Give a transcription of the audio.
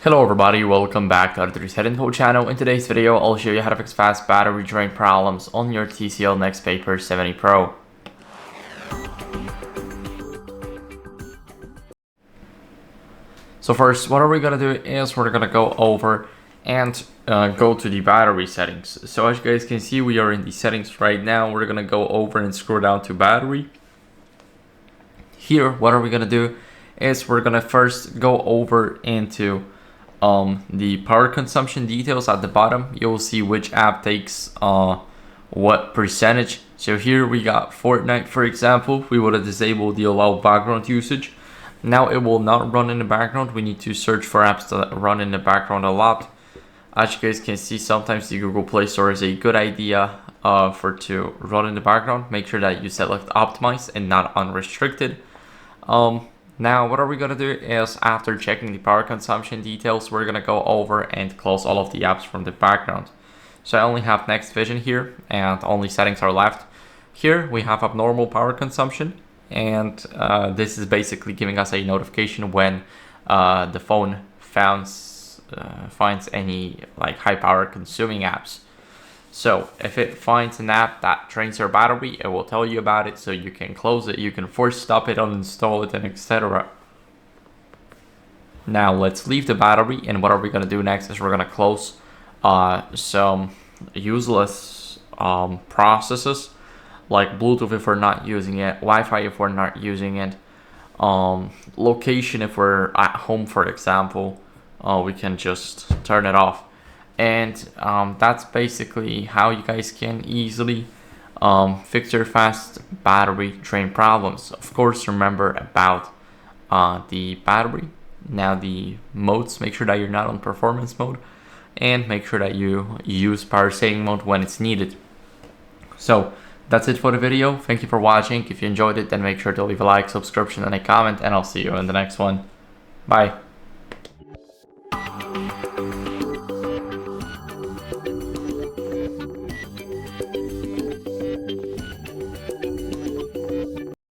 Hello everybody, welcome back to HardReset.Info channel. In today's video, I'll show you how to fix fast battery drain problems on your TCL NxtPaper 70 Pro. So first, what are we gonna do is we're gonna go over and go to the battery settings. So as you guys can see, we are in the settings right now. We're gonna go over and scroll down to battery. Here, what are we gonna do is we're gonna first go over into the power consumption details. At the bottom you'll see which app takes what percentage. So here we got Fortnite, for example. We would have disabled the allow background usage. Now it will not run in the background. We need to search for apps that run in the background a lot. As you guys can see, sometimes the Google Play Store is a good idea to run in the background. Make sure that you select optimize and not unrestricted. Now what are we gonna do is, after checking the power consumption details, we're gonna go over and close all of the apps from the background. So I only have Next Vision here and only settings are left. Here we have abnormal power consumption, and this is basically giving us a notification when the phone finds any like high power consuming apps. So if it finds an app that drains your battery, it will tell you about it, so you can close it, you can force stop it, uninstall it, and etc. Now let's leave the battery, and what are we gonna do next is we're gonna close some useless processes like Bluetooth if we're not using it, Wi-Fi if we're not using it, location if we're at home, for example. We can just turn it off. And that's basically how you guys can easily fix your fast battery drain problems. Of course, remember about the battery. Now the modes, make sure that you're not on performance mode, and make sure that you use power saving mode when it's needed. So that's it for the video. Thank you for watching. If you enjoyed it, then make sure to leave a like, subscription, and a comment, and I'll see you in the next one. Bye.